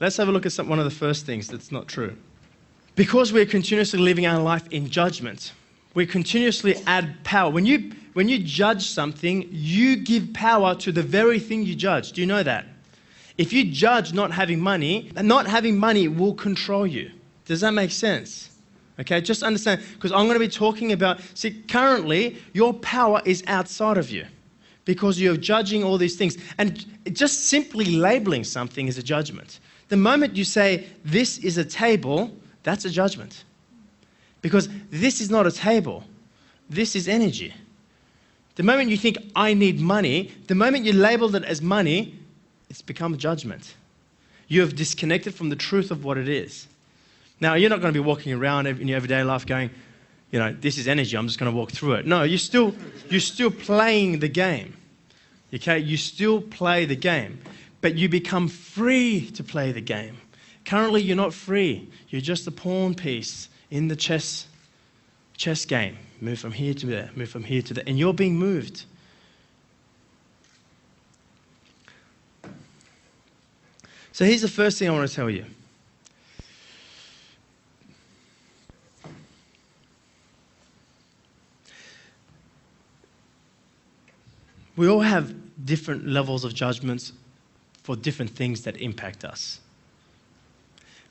Let's have a look at one of the first things that's not true. Because we're continuously living our life in judgment, we continuously add power. When you judge something, you give power to the very thing you judge. Do you know that? If you judge not having money will control you. Does that make sense? Okay, just understand, because I'm going to be talking about, currently, your power is outside of you because you're judging all these things. And just simply labeling something is a judgment. The moment you say, this is a table, that's a judgment. Because this is not a table. This is energy. The moment you think, I need money, the moment you labeled it as money, it's become a judgment. You have disconnected from the truth of what it is. Now, you're not going to be walking around in your everyday life going, this is energy, I'm just going to walk through it. No, you're still playing the game. Okay? You still play the game. But you become free to play the game. Currently, you're not free. You're just a pawn piece in the chess game. Move from here to there, move from here to there. And you're being moved. So here's the first thing I want to tell you. We all have different levels of judgments for different things that impact us.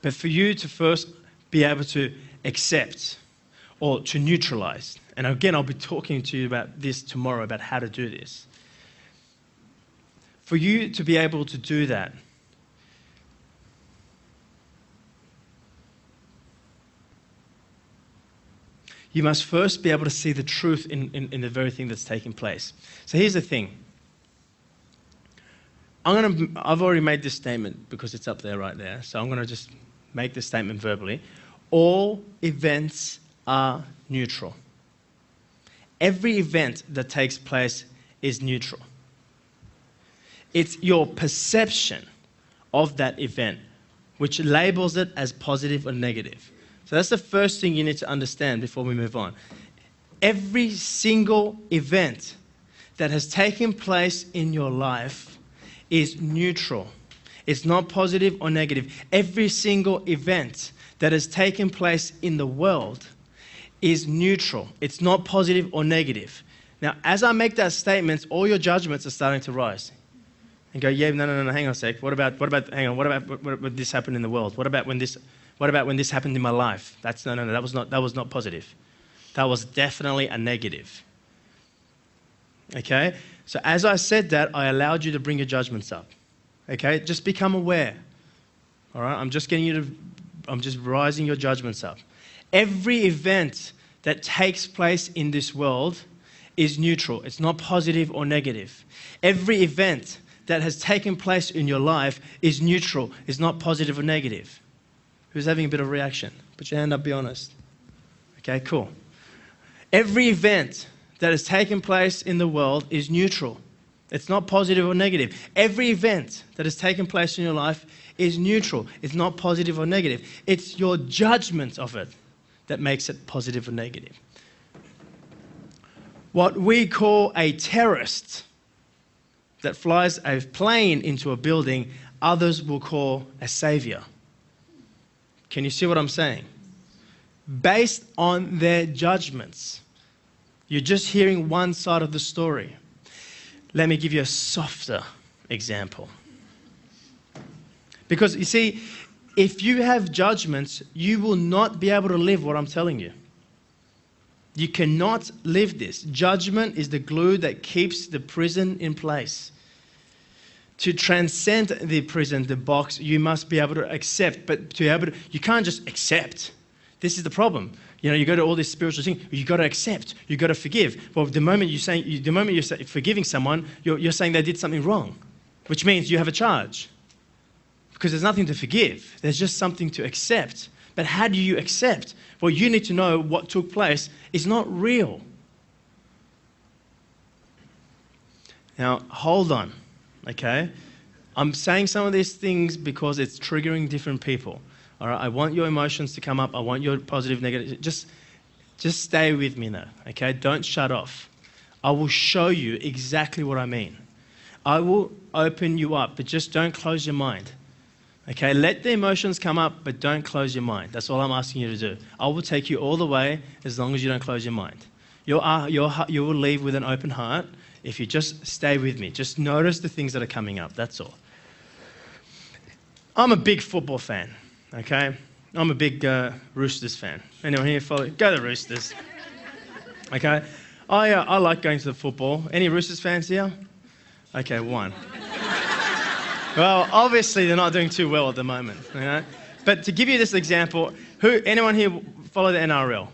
But for you to first be able to accept or to neutralize, and again, I'll be talking to you about this tomorrow, about how to do this. For you to be able to do that, you must first be able to see the truth in the very thing that's taking place. So here's the thing. I've already made this statement because it's up there right there. So I'm going to just make this statement verbally. All events are neutral. Every event that takes place is neutral. It's your perception of that event which labels it as positive or negative. So that's the first thing you need to understand before we move on. Every single event that has taken place in your life is neutral. It's not positive or negative. Every single event that has taken place in the world is neutral. It's not positive or negative. Now, as I make that statement, all your judgments are starting to rise. And go, yeah, no, hang on a sec. What about when this happened in the world? What about when this happened in my life? No, that was not positive. That was definitely a negative. Okay? So as I said that, I allowed you to bring your judgments up. Okay? Just become aware. All right? I'm just rising your judgments up. Every event that takes place in this world is neutral. It's not positive or negative. Every event that has taken place in your life is neutral. It's not positive or negative. Who's having a bit of a reaction? Put your hand up, be honest. Okay, cool. Every event that has taken place in the world is neutral. It's not positive or negative. Every event that has taken place in your life is neutral. It's not positive or negative. It's your judgment of it that makes it positive or negative. What we call a terrorist that flies a plane into a building, others will call a savior. Can you see what I'm saying? Based on their judgments. You're just hearing one side of the story. Let me give you a softer example. Because you see, if you have judgments, you will not be able to live what I'm telling you. You cannot live this. Judgment is the glue that keeps the prison in place. To transcend the prison, the box, you must be able to accept. But you can't just accept. This is the problem. You go to all this spiritual thing. You got to accept. You got to forgive. Well, the moment you're forgiving someone, you're saying they did something wrong, which means you have a charge. Because there's nothing to forgive. There's just something to accept. But how do you accept? Well, you need to know what took place is not real. Now, hold on, okay? I'm saying some of these things because it's triggering different people. All right, I want your emotions to come up. I want your positive, negative. Just stay with me now, okay? Don't shut off. I will show you exactly what I mean. I will open you up, but just don't close your mind, Okay, let the emotions come up, but don't close your mind. That's all I'm asking you to do. I will take you all the way as long as you don't close your mind. You will leave with an open heart if you just stay with me. Just notice the things that are coming up, that's all. I'm a big football fan, okay? I'm a big Roosters fan. Anyone here follow? Go the Roosters. Okay? I like going to the football. Any Roosters fans here? Okay, one. Well, obviously they're not doing too well at the moment. You know? But to give you this example, anyone here follow the NRL?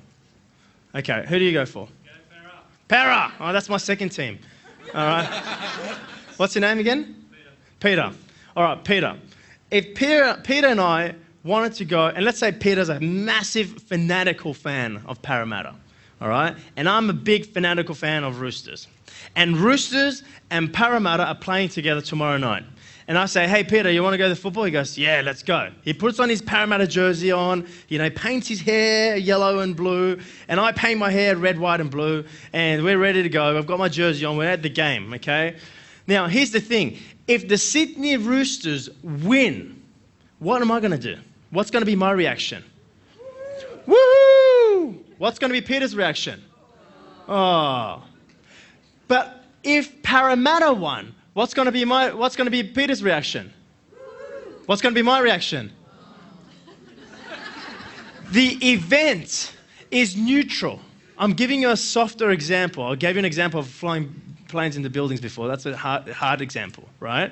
Okay, who do you go for? Go Para! Oh, that's my second team. All right. What's your name again? Peter. All right, Peter. If Peter and I wanted to go, and let's say Peter's a massive fanatical fan of Parramatta, all right? And I'm a big fanatical fan of Roosters. And Roosters and Parramatta are playing together tomorrow night. And I say, hey, Peter, you want to go to the football? He goes, yeah, let's go. He puts on his Parramatta jersey on, paints his hair yellow and blue, and I paint my hair red, white, and blue, and we're ready to go. I've got my jersey on. We're at the game, okay? Now, here's the thing. If the Sydney Roosters win, what am I going to do? What's going to be my reaction? Woo! What's going to be Peter's reaction? Oh. But if Parramatta won, what's going to be Peter's reaction? What's going to be my reaction? The event is neutral. I'm giving you a softer example. I gave you an example of flying planes into buildings before. That's a hard example, right?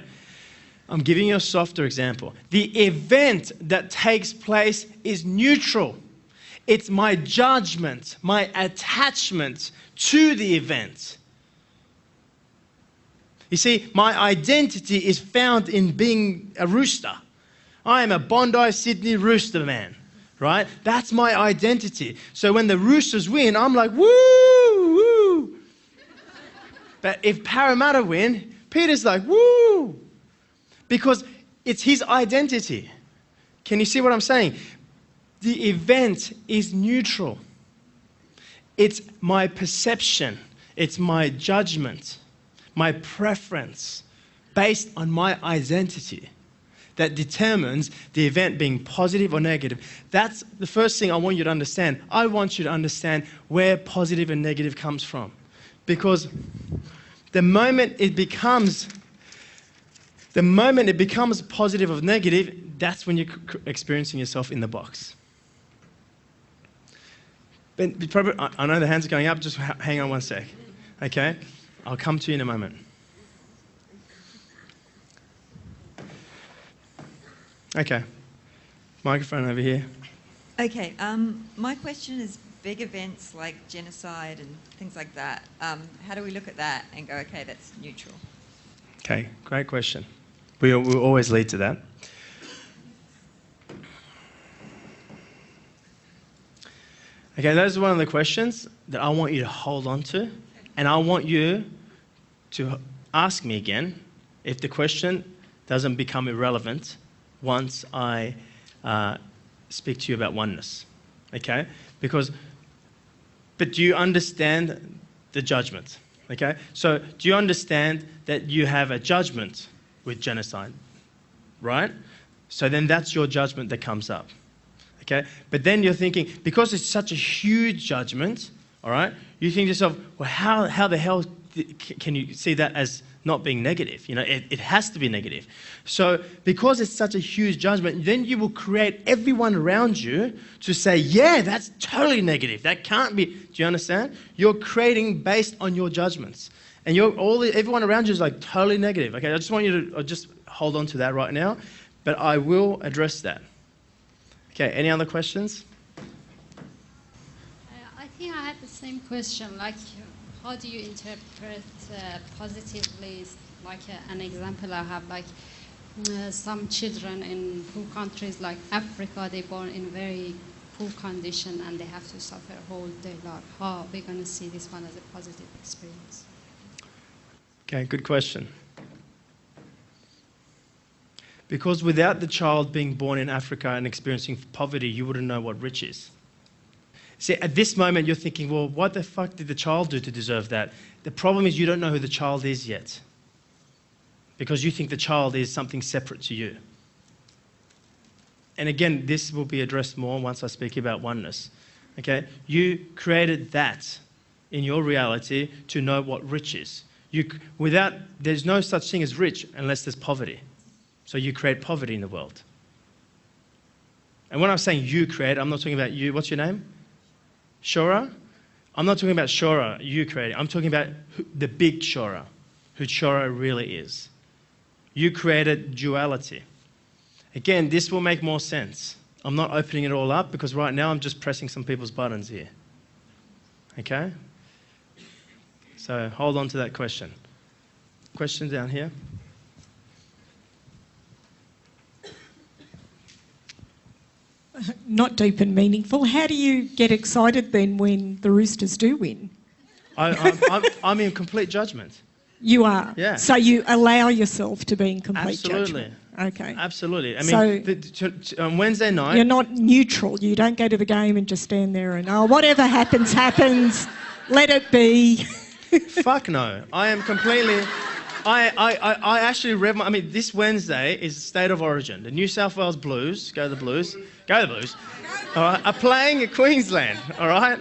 I'm giving you a softer example. The event that takes place is neutral. It's my judgment, my attachment to the event. You see, my identity is found in being a rooster. I am a Bondi, Sydney rooster man, right? That's my identity. So when the Roosters win, I'm like, woo, woo. But if Parramatta win, Peter's like, woo. Because it's his identity. Can you see what I'm saying? The event is neutral. It's my perception. It's my judgment, my preference, based on my identity that determines the event being positive or negative. That's the first thing I want you to understand. I want you to understand where positive and negative comes from. Because the moment it becomes positive or negative, that's when you're experiencing yourself in the box. But I know the hands are going up, just hang on one sec. Okay? I'll come to you in a moment. Okay. Microphone over here. Okay. My question is big events like genocide and things like that. How do we look at that and go, okay, that's neutral? Okay, great question. We'll always lead to that. Okay, those are one of the questions that I want you to hold on to, and I want you to ask me again if the question doesn't become irrelevant once I speak to you about oneness. Okay? But do you understand the judgment? Okay? So do you understand that you have a judgment with genocide? Right? So then that's your judgment that comes up. Okay? But then you're thinking, because it's such a huge judgment, all right, you think to yourself, well, how the hell can you see that as not being negative? It has to be negative. So because it's such a huge judgment, then you will create everyone around you to say, yeah, that's totally negative. That can't be. Do you understand? You're creating based on your judgments. And everyone around you is like totally negative. Okay, I just want you to just hold on to that right now, but I will address that. Okay, any other questions? I think I had the same question, like how do you interpret positively, like an example I have, like some children in poor countries like Africa, they're born in very poor condition and they have to suffer whole day life. How are we going to see this one as a positive experience? Okay, good question. Because without the child being born in Africa and experiencing poverty, you wouldn't know what rich is. See, at this moment, you're thinking, well, what the fuck did the child do to deserve that? The problem is you don't know who the child is yet. Because you think the child is something separate to you. and again, this will be addressed more once I speak about oneness. Okay? You created that in your reality to know what rich is. There's no such thing as rich unless there's poverty. So you create poverty in the world. And when I'm saying you create, I'm not talking about you. What's your name? Shora? I'm not talking about Shora, you creating. I'm talking about the big Shora, who Shora really is. You created duality. Again, this will make more sense. I'm not opening it all up because right now I'm just pressing some people's buttons here. Okay? So hold on to that question. Question down here. Not deep and meaningful. How do you get excited then when the Roosters do win? I'm in complete judgment. You are? Yeah. So you allow yourself to be in complete Absolutely. judgment? Okay. Absolutely. I mean, on Wednesday night... You're not neutral. You don't go to the game and just stand there and, oh, whatever happens, happens. Let it be. Fuck no. I am completely... I actually read I mean, this Wednesday is State of Origin. The New South Wales Blues, go the Blues, all right, are playing at Queensland, all right?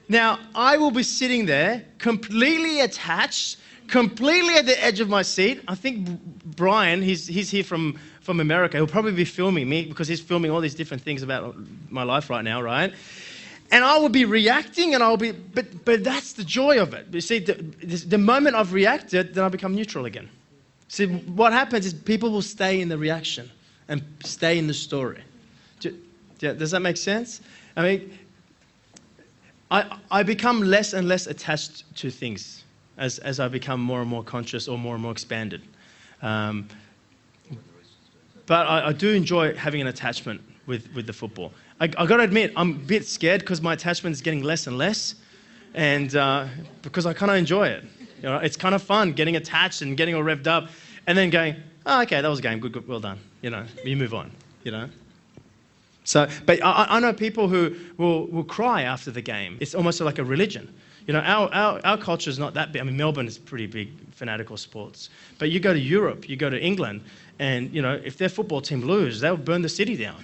Now, I will be sitting there completely attached, completely at the edge of my seat. I think Brian, he's here from America. He'll probably be filming me because he's filming all these different things about my life right now, right? And I will be reacting, and I'll be, but that's the joy of it. You see, the moment I've reacted, then I become neutral again. See, what happens is people will stay in the reaction and stay in the story. Does that make sense? I mean, I become less and less attached to things as I become more and more conscious or more expanded. But I do enjoy having an attachment with the football. I got to admit, I'm a bit scared because my attachment is getting less and less, and because I kind of enjoy it. You know, it's kind of fun getting attached and getting all revved up, and then going, oh, okay, that was a game, good, well done. You know, you move on. You know. So, but I know people who will cry after the game. It's almost like a religion. You know, our culture is not that big. I mean, Melbourne is pretty big fanatical sports. But you go to Europe, you go to England, and, you know, if their football team lose, they'll burn the city down.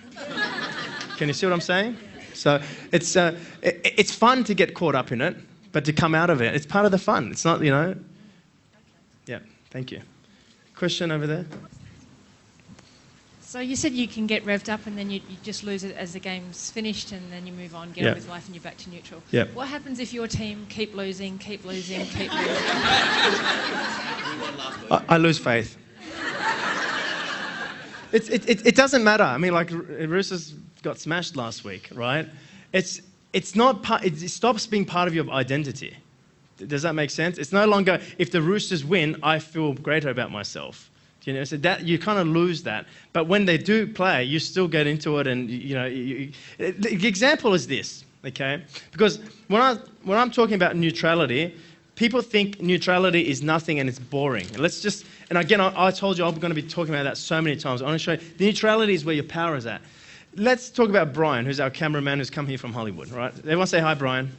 Can you see what I'm saying? So it's fun to get caught up in it, but to come out of it, it's part of the fun. It's not, you know. Yeah, thank you. Question over there. So you said you can get revved up and then you just lose it as the game's finished and then you move on, get on with life and you're back to neutral. Yep. What happens if your team keep losing? I lose faith. It doesn't matter. I mean, like, Roosters got smashed last week, right? It's not part. It stops being part of your identity. Does that make sense? It's no longer, if the Roosters win, I feel greater about myself. You know, so that you kind of lose that. But when they do play, you still get into it, and you know. The example is this, okay? Because when I'm talking about neutrality, people think neutrality is nothing and it's boring. And again, I told you I'm going to be talking about that so many times. I want to show you the neutrality is where your power is at. Let's talk about Brian, who's our cameraman who's come here from Hollywood, right? Everyone say hi, Brian.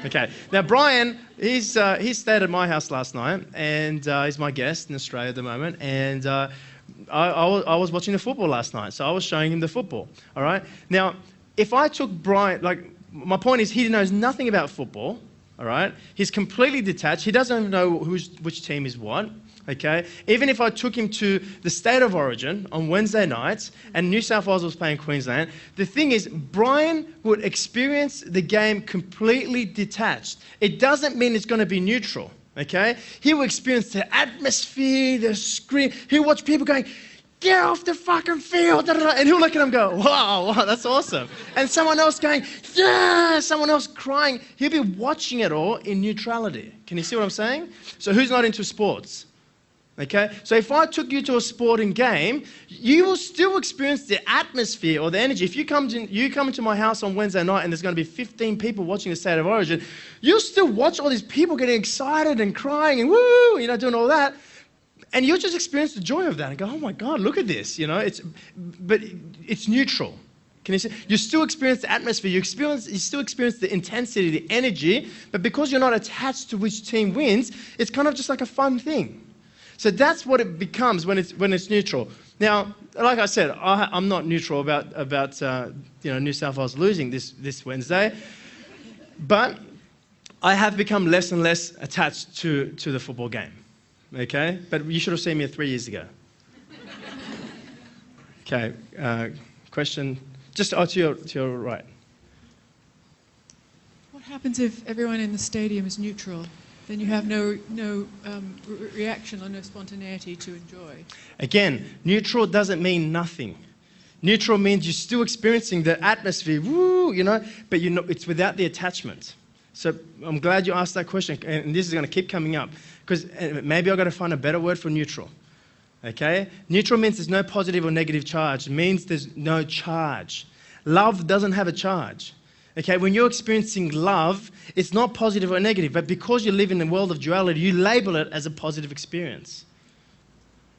Okay. Now, Brian, he stayed at my house last night, and he's my guest in Australia at the moment. And I was watching the football last night, so I was showing him the football. All right. Now, if I took Brian, like, my point is, he knows nothing about football. All right. He's completely detached. He doesn't even know which team is what. Okay. Even if I took him to the State of Origin on Wednesday nights and New South Wales was playing Queensland, the thing is, Brian would experience the game completely detached. It doesn't mean it's going to be neutral. Okay. He will experience the atmosphere, the scream. He'll watch people going, get off the fucking field, and he'll look at him and go, wow, that's awesome. And someone else going, yeah, someone else crying. He'll be watching it all in neutrality. Can you see what I'm saying? So who's not into sports? Okay, so if I took you to a sporting game, you will still experience the atmosphere or the energy. If you come into my house on Wednesday night and there's going to be 15 people watching the State of Origin, you'll still watch all these people getting excited and crying and woo, you know, doing all that. And you'll just experience the joy of that and go, oh my God, look at this, you know. But it's neutral. Can you see? You still experience the atmosphere. You still experience the intensity, the energy. But because you're not attached to which team wins, it's kind of just like a fun thing. So that's what it becomes when it's neutral. Now, like I said, I'm not neutral about New South Wales losing this Wednesday, but I have become less and less attached to the football game. Okay, but you should have seen me 3 years ago. Okay, question, just to your right. What happens if everyone in the stadium is neutral? Then you have no reaction or no spontaneity to enjoy. Again, neutral doesn't mean nothing. Neutral means you're still experiencing the atmosphere, woo, but it's without the attachment. So I'm glad you asked that question, and this is going to keep coming up, because maybe I've got to find a better word for neutral. Okay? Neutral means there's no positive or negative charge. It means there's no charge. Love doesn't have a charge. Okay, when you're experiencing love, it's not positive or negative, but because you live in a world of duality, you label it as a positive experience.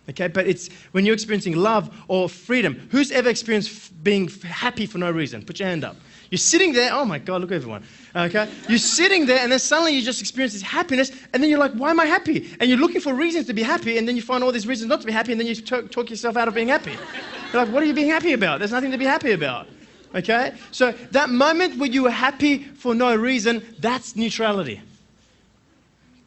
Okay, but it's when you're experiencing love or freedom. Who's ever experienced being happy for no reason? Put your hand up. You're sitting there, oh my God, look at everyone. Okay, you're sitting there and then suddenly you just experience this happiness and then you're like, why am I happy? And you're looking for reasons to be happy and then you find all these reasons not to be happy and then you talk yourself out of being happy. You're like, what are you being happy about? There's nothing to be happy about. Okay? So that moment where you were happy for no reason, that's neutrality.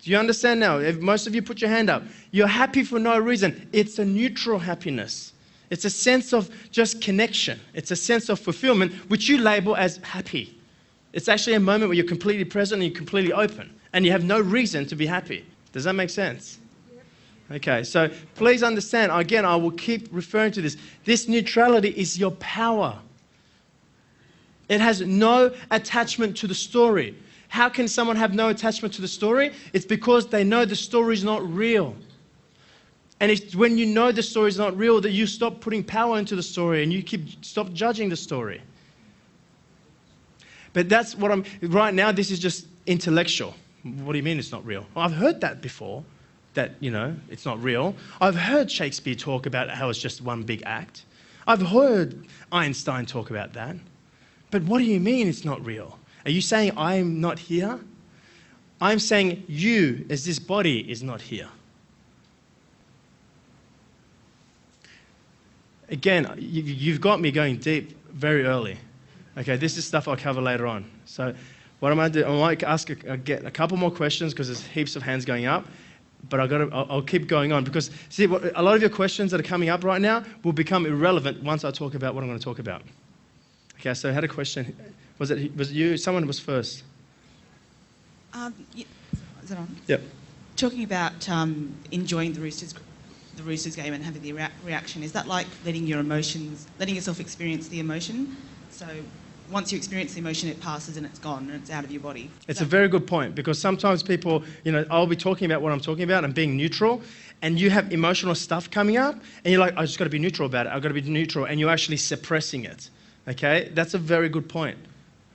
Do you understand now? If most of you put your hand up. You're happy for no reason. It's a neutral happiness. It's a sense of just connection. It's a sense of fulfillment, which you label as happy. It's actually a moment where you're completely present and you're completely open. And you have no reason to be happy. Does that make sense? Okay, so please understand, again, I will keep referring to this. This neutrality is your power. It has no attachment to the story. How can someone have no attachment to the story? It's because they know the story is not real. And it's when you know the story is not real that you stop putting power into the story and you stop judging the story. But that's what right now this is just intellectual. What do you mean it's not real? Well, I've heard that before, that, it's not real. I've heard Shakespeare talk about how it's just one big act. I've heard Einstein talk about that. But what do you mean it's not real? Are you saying I'm not here? I'm saying you, as this body, is not here. Again, you've got me going deep very early. Okay, this is stuff I'll cover later on. So what I'm going to do, I might get a couple more questions because there's heaps of hands going up. But I'll keep going on because, see, a lot of your questions that are coming up right now will become irrelevant once I talk about what I'm going to talk about. Okay, so I had a question. Was it you? Someone was first. Is it on? Yep. Talking about enjoying the Roosters game and having the reaction, is that like letting yourself experience the emotion? So once you experience the emotion, it passes and it's gone and it's out of your body. It's a very good point because sometimes people, I'll be talking about what I'm talking about and being neutral, and you have emotional stuff coming up, and you're like, I just got to be neutral about it. I've got to be neutral, and you're actually suppressing it. Okay, that's a very good point.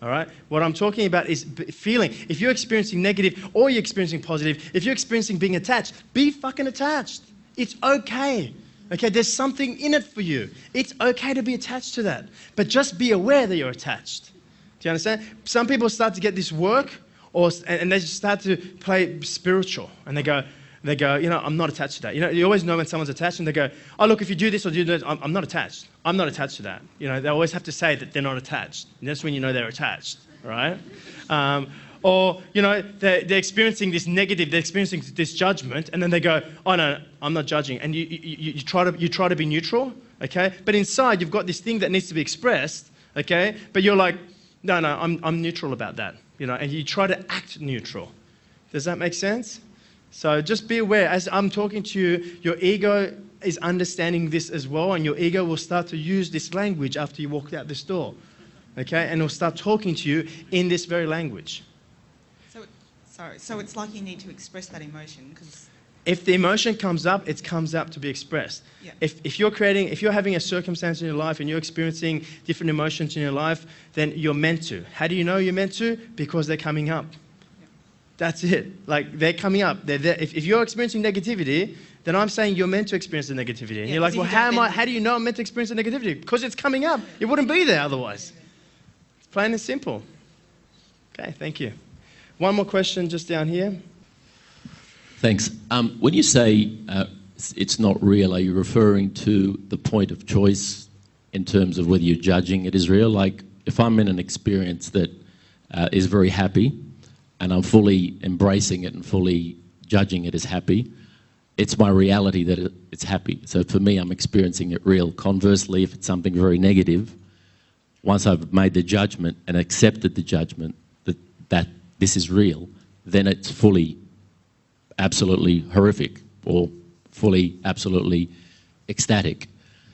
All right, what I'm talking about is feeling. If you're experiencing negative or you're experiencing positive, if you're experiencing being attached, be fucking attached. It's okay. Okay, there's something in it for you. It's okay to be attached to that, but just be aware that you're attached. Do you understand? Some people start to get this work, and they just start to play spiritual, and they go, I'm not attached to that. You always know when someone's attached, and they go, oh, look, if you do this or do that, I'm not attached. I'm not attached to that. They always have to say that they're not attached. And that's when you know they're attached, right? Or, they're experiencing this negative, they're experiencing this judgment, and then they go, oh, no, I'm not judging. And you try to be neutral, okay? But inside, you've got this thing that needs to be expressed, okay? But you're like, no, I'm neutral about that, and you try to act neutral. Does that make sense? So just be aware, as I'm talking to you, your ego is understanding this as well, and your ego will start to use this language after you walk out this door, okay? And it'll start talking to you in this very language. So it's like you need to express that emotion because... If the emotion comes up, it comes up to be expressed. Yeah. If you're having a circumstance in your life and you're experiencing different emotions in your life, then you're meant to. How do you know you're meant to? Because they're coming up. Yeah. That's it. Like, they're coming up. They're there. If you're experiencing negativity, then I'm saying you're meant to experience the negativity. And you're like, well, how do you know I'm meant to experience the negativity? Because it's coming up. It wouldn't be there otherwise. It's plain and simple. Okay, thank you. One more question just down here. Thanks. When you say it's not real, are you referring to the point of choice in terms of whether you're judging it as real? Like, if I'm in an experience that is very happy and I'm fully embracing it and fully judging it as happy, it's my reality that it's happy. So for me, I'm experiencing it real. Conversely, if it's something very negative, once I've made the judgment and accepted the judgment that this is real, then it's fully, absolutely horrific or fully, absolutely ecstatic.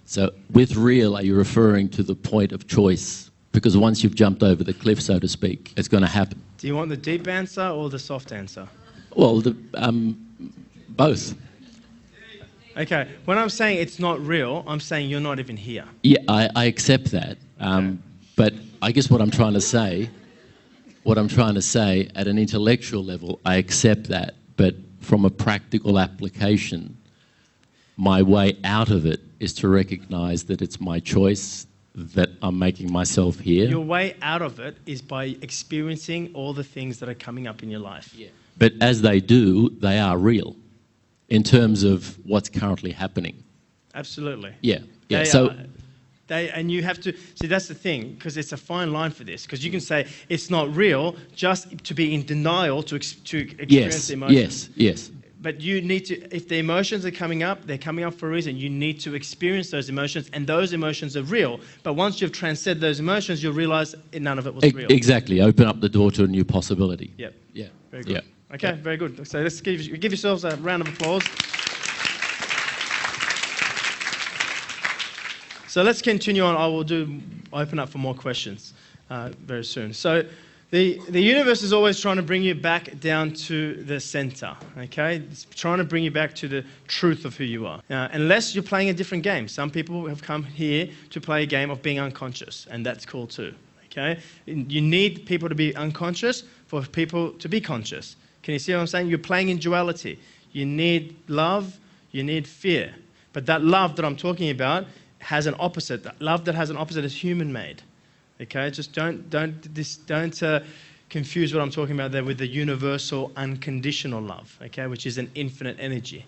So with real, are you referring to the point of choice? Because once you've jumped over the cliff, so to speak, it's going to happen. Do you want the deep answer or the soft answer? Well, both. Okay, when I'm saying it's not real, I'm saying you're not even here. Yeah, I accept that. But I guess what I'm trying to say at an intellectual level, I accept that. But from a practical application, my way out of it is to recognize that it's my choice, that I'm making myself here. Your way out of it is by experiencing all the things that are coming up in your life. Yeah. But as they do, they are real in terms of what's currently happening. Absolutely. Yeah. Yeah. And you have to see, that's the thing, because it's a fine line for this, because you can say it's not real just to be in denial to experience the emotions. Yes. But you need to, if the emotions are coming up, they're coming up for a reason. You need to experience those emotions, and those emotions are real. But once you've transcended those emotions, you'll realize none of it was real. Exactly. Open up the door to a new possibility. Yep. Yeah. Very good. Yeah. Okay, very good. So let's give yourselves a round of applause. So let's continue on. I will open up for more questions very soon. So the universe is always trying to bring you back down to the center, okay? It's trying to bring you back to the truth of who you are. Unless you're playing a different game. Some people have come here to play a game of being unconscious, and that's cool too, okay? You need people to be unconscious for people to be conscious. Can you see what I'm saying? You're playing in duality. You need love, you need fear. But that love that I'm talking about has an opposite. That love that has an opposite is human-made. Okay, just don't confuse what I'm talking about there with the universal, unconditional love. Okay, which is an infinite energy.